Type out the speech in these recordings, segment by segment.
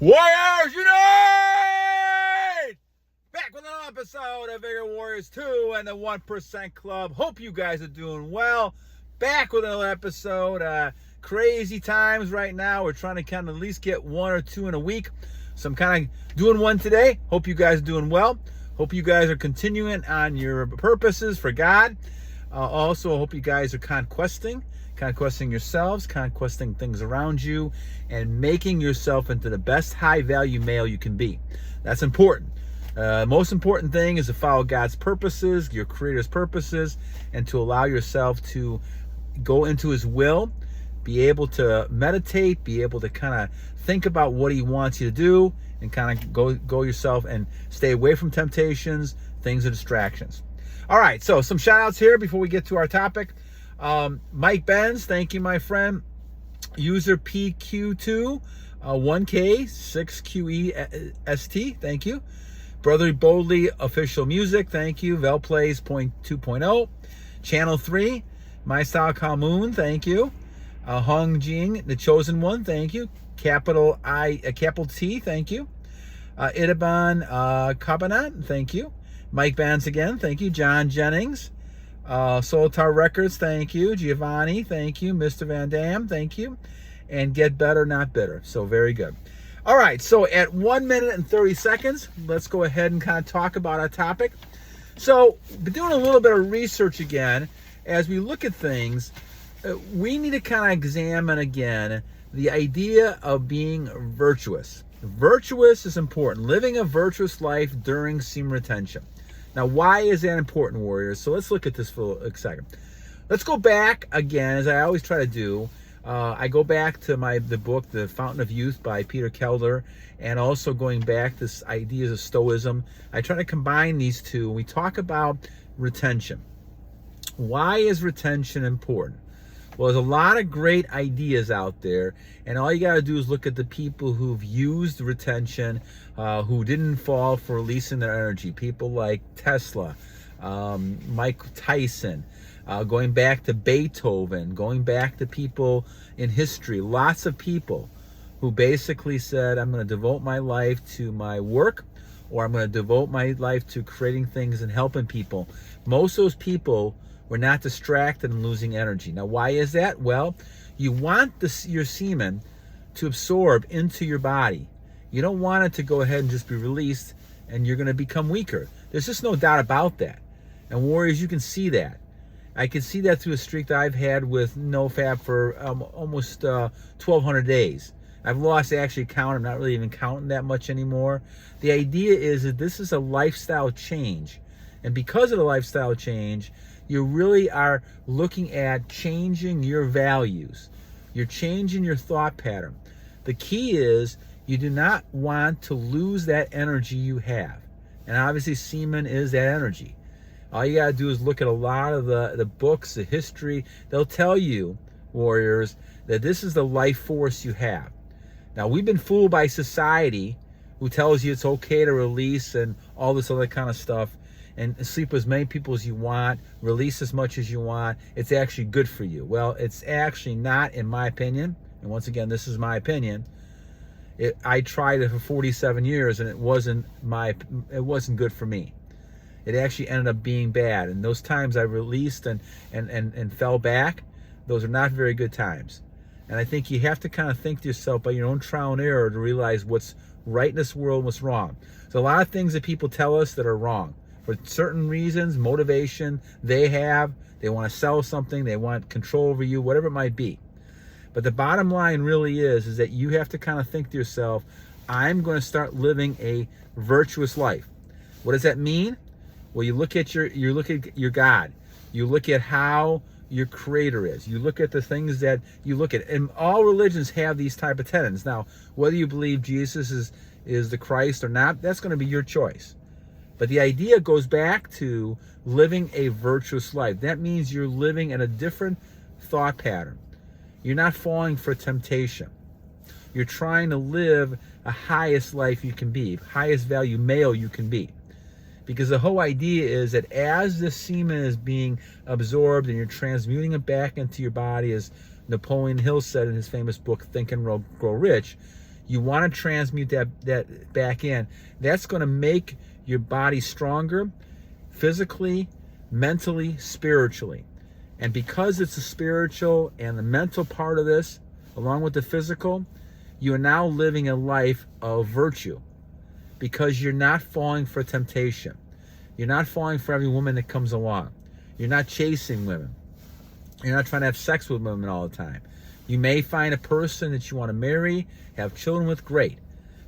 Warriors Unite! Back with another episode of Vigor Warriors 2 and the 1% Club. Hope you guys are doing well. Back with another episode. Crazy times right now. We're trying to kind of at least get one or two in a week. So I'm kind of doing one today. Hope you guys are doing well. Hope you guys are continuing on your purposes for God. Also, I hope you guys are conquesting yourselves, conquesting things around you, and making yourself into the best high-value male you can be. That's important. Most important thing is to follow God's purposes, your Creator's purposes, and to allow yourself to go into His will, be able to meditate, be able to kind of think about what He wants you to do, and kind of go yourself and stay away from temptations, things of distractions. All right, so some shout-outs here before we get to our topic. Mike Benz, thank you, my friend. User PQ2, 1K, 6QEST, thank you. Brother Boldly Official Music, thank you. Velplays 2.0. Channel 3, Mystykalmoon, thank you. Hoang Giong, The Chosen One, thank you. Capital T, thank you. Itaban Cabbanov, thank you. Mike Benz again, thank you. John Jennings. Solitaire Records, thank you. Giovanni, thank you. Mr. Van Dam, thank you. And Get Better, Not Bitter. So very good. All right, so at 1 minute and 30 seconds, let's go ahead and kind of talk about our topic. So, been doing a little bit of research again. As we look at things, we need to kind of examine again the idea of being virtuous. Virtuous is important. Living a virtuous life during semen retention. Now, why is that important, Warriors? So let's look at this for a second. Let's go back again, as I always try to do. I go back to the book, The Fountain of Youth by Peter Kelder, and also going back to ideas of Stoicism. I try to combine these two. We talk about retention. Why is retention important? Well, there's a lot of great ideas out there, and all you got to do is look at the people who've used retention, who didn't fall for releasing their energy. People like Tesla, Mike Tyson, going back to Beethoven, going back to people in history. Lots of people who basically said, I'm going to devote my life to my work, or I'm going to devote my life to creating things and helping people. Most of those people were not distracted and losing energy. Now, why is that? Well, you want your semen to absorb into your body. You don't want it to go ahead and just be released and you're going to become weaker. There's just no doubt about that. And Warriors, you can see that. I can see that through a streak that I've had with NoFap for almost 1,200 days. I've lost actually count. I'm not really even counting that much anymore. The idea is that this is a lifestyle change. And because of the lifestyle change, you really are looking at changing your values. You're changing your thought pattern. The key is you do not want to lose that energy you have. And obviously semen is that energy. All you got to do is look at a lot of the books, the history. They'll tell you, Warriors, that this is the life force you have. Now, we've been fooled by society who tells you it's okay to release and all this other kind of stuff, and sleep with as many people as you want, release as much as you want. It's actually good for you. Well, it's actually not, in my opinion. And once again, this is my opinion. I tried it for 47 years, and it wasn't good for me. It actually ended up being bad. And those times I released and fell back, those are not very good times. And I think you have to kind of think to yourself by your own trial and error to realize what's right in this world and what's wrong. So a lot of things that people tell us that are wrong. For certain reasons, motivation they want to sell something, they want control over you, whatever it might be. But the bottom line really is that you have to kind of think to yourself, I'm going to start living a virtuous life. What does that mean? Well, you look at your God. You look at how your Creator is. You look at the things that you look at. And all religions have these type of tenets. Now, whether you believe Jesus is the Christ or not, that's going to be your choice. But the idea goes back to living a virtuous life. That means you're living in a different thought pattern. You're not falling for temptation. You're trying to live a highest life you can be, highest value male you can be. Because the whole idea is that as the semen is being absorbed and you're transmuting it back into your body, as Napoleon Hill said in his famous book, Think and Grow Rich, You want to transmute that back in. That's going to make your body stronger physically, mentally, spiritually. And because it's the spiritual and the mental part of this, along with the physical, you are now living a life of virtue because you're not falling for temptation. You're not falling for every woman that comes along. You're not chasing women. You're not trying to have sex with women all the time. You may find a person that you want to marry, have children with, great.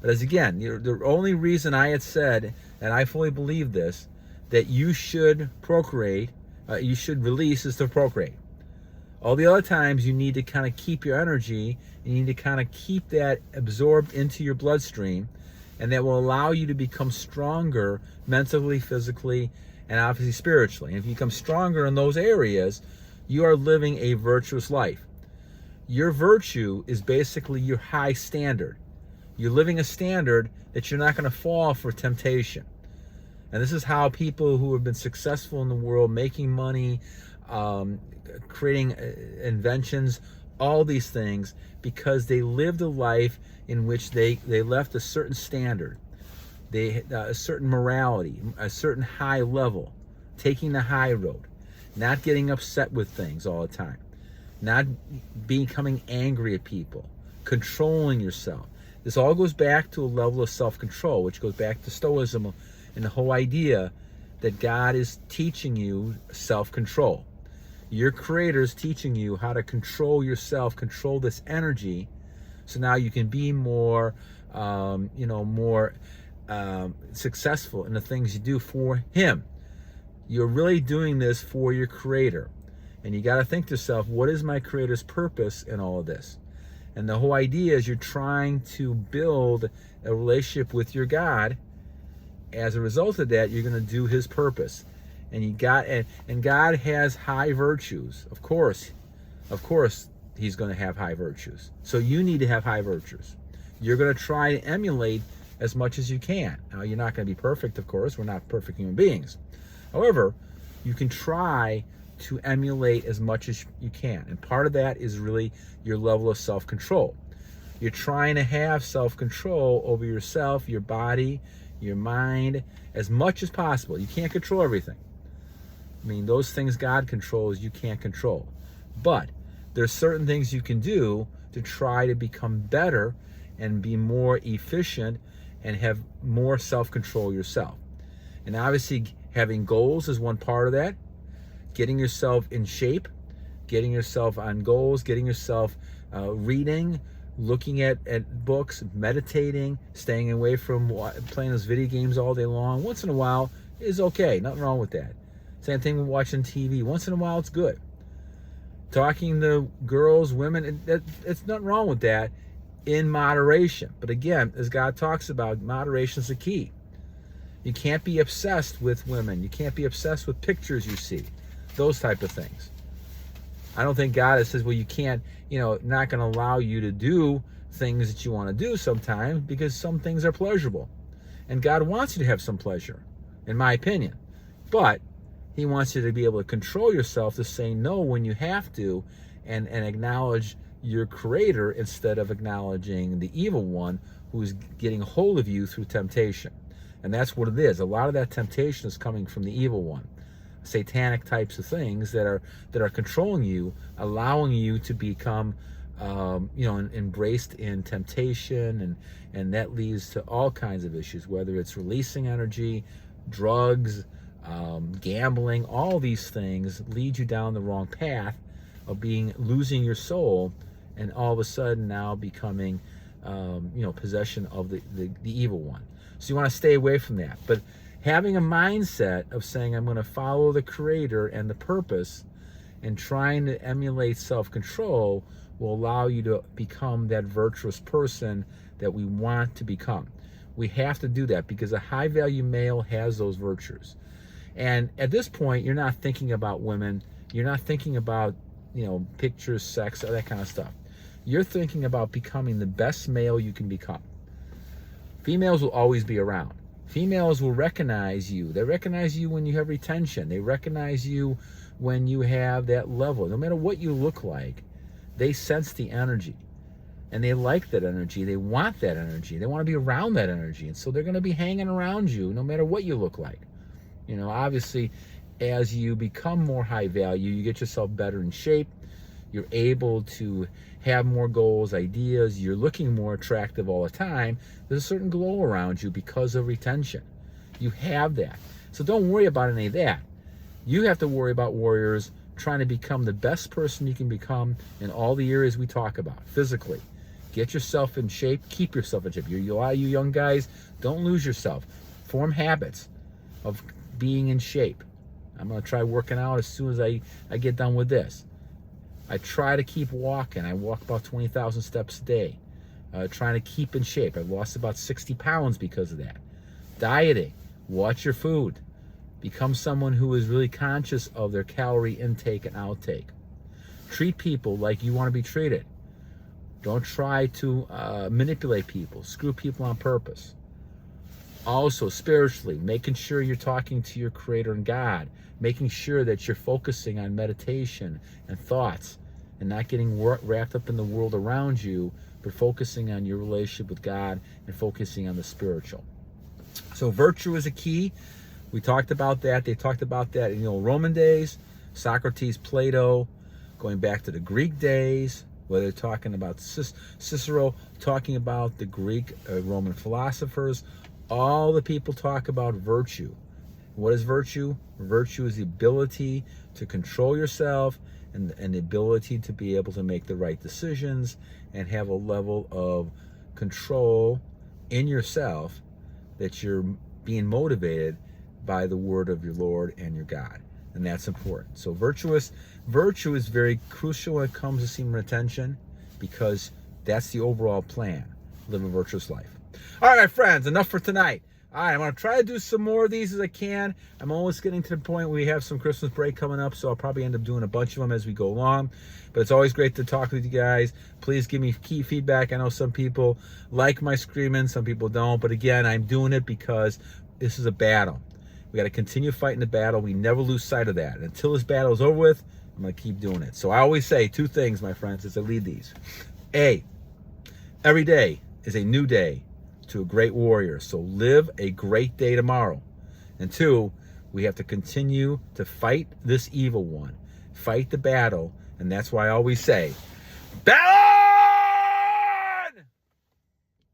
But as again, the only reason I had said, and I fully believe this, that you should procreate, you should release is to procreate. All the other times you need to kind of keep your energy, you need to kind of keep that absorbed into your bloodstream, and that will allow you to become stronger mentally, physically, and obviously spiritually. And if you become stronger in those areas, you are living a virtuous life. Your virtue is basically your high standard. You're living a standard that you're not going to fall for temptation. And this is how people who have been successful in the world, making money, creating inventions, all these things, because they lived a life in which they left a certain standard, a certain morality, a certain high level, taking the high road, not getting upset with things all the time, not becoming angry at people, controlling yourself. This all goes back to a level of self-control, which goes back to Stoicism and the whole idea that God is teaching you self-control. Your Creator is teaching you how to control yourself, control this energy, so now you can be more, more successful in the things you do for Him. You're really doing this for your Creator. And you got to think to yourself, what is my Creator's purpose in all of this? And the whole idea is you're trying to build a relationship with your God. As a result of that, you're going to do His purpose. And God has high virtues. Of course, He's going to have high virtues. So you need to have high virtues. You're going to try to emulate as much as you can. Now, you're not going to be perfect, of course. We're not perfect human beings. However, you can try to emulate as much as you can. And part of that is really your level of self-control. You're trying to have self-control over yourself, your body, your mind, as much as possible. You can't control everything. I mean, those things God controls, you can't control. But there's certain things you can do to try to become better and be more efficient and have more self-control yourself. And obviously, having goals is one part of that. Getting yourself in shape, getting yourself on goals, getting yourself reading, looking at books, meditating, staying away from playing those video games all day long. Once in a while is okay. Nothing wrong with that. Same thing with watching TV. Once in a while, it's good. Talking to girls, women, it's nothing wrong with that in moderation. But again, as God talks about, moderation is the key. You can't be obsessed with women. You can't be obsessed with pictures you see. Those type of things. I don't think God says, well, you can't, not going to allow you to do things that you want to do sometimes because some things are pleasurable. And God wants you to have some pleasure, in my opinion. But He wants you to be able to control yourself to say no when you have to and acknowledge your Creator instead of acknowledging the evil one who's getting a hold of you through temptation. And that's what it is. A lot of that temptation is coming from the evil one. Satanic types of things that are controlling you, allowing you to become embraced in temptation, and that leads to all kinds of issues, whether it's releasing energy, drugs, gambling. All these things lead you down the wrong path of losing your soul, and all of a sudden now becoming possession of the evil one. So you want to stay away from that. But having a mindset of saying, I'm going to follow the Creator and the purpose, and trying to emulate self-control will allow you to become that virtuous person that we want to become. We have to do that because a high-value male has those virtues. And at this point, you're not thinking about women. You're not thinking about, pictures, sex, all that kind of stuff. You're thinking about becoming the best male you can become. Females will always be around. Females will recognize you. They recognize you when you have retention. They recognize you when you have that level. No matter what you look like, they sense the energy. And they like that energy. They want that energy. They want to be around that energy. And so they're going to be hanging around you no matter what you look like. You know, obviously, as you become more high value, you get yourself better in shape. You're able to have more goals, ideas. You're looking more attractive all the time. There's a certain glow around you because of retention. You have that. So don't worry about any of that. You have to worry about, warriors, trying to become the best person you can become in all the areas we talk about. Physically, get yourself in shape. Keep yourself in shape. You young guys, don't lose yourself. Form habits of being in shape. I'm going to try working out as soon as I get done with this. I try to keep walking. I walk about 20,000 steps a day. Trying to keep in shape. I've lost about 60 pounds because of that. Dieting. Watch your food. Become someone who is really conscious of their calorie intake and outtake. Treat people like you want to be treated. Don't try to manipulate people. Screw people on purpose. Also, spiritually, making sure you're talking to your Creator and God, making sure that you're focusing on meditation and thoughts and not getting wrapped up in the world around you, but focusing on your relationship with God and focusing on the spiritual. So virtue is a key. We talked about that. They talked about that in the old Roman days, Socrates, Plato, going back to the Greek days, where they're talking about Cicero, talking about the Greek Roman philosophers. All the people talk about virtue. What is virtue? Virtue is the ability to control yourself and the ability to be able to make the right decisions and have a level of control in yourself that you're being motivated by the word of your Lord and your God. And that's important. So virtue is very crucial when it comes to semen retention, because that's the overall plan. Live a virtuous life. All right, my friends, enough for tonight. All right, I'm going to try to do some more of these as I can. I'm almost getting to the point where we have some Christmas break coming up, so I'll probably end up doing a bunch of them as we go along. But it's always great to talk with you guys. Please give me key feedback. I know some people like my screaming, some people don't. But again, I'm doing it because this is a battle. We got to continue fighting the battle. We never lose sight of that. And until this battle is over with, I'm going to keep doing it. So I always say two things, my friends, as I lead these. A, every day is a new day to a great warrior. So live a great day tomorrow. And two, we have to continue to fight this evil one. Fight the battle. And that's why I always say, battle!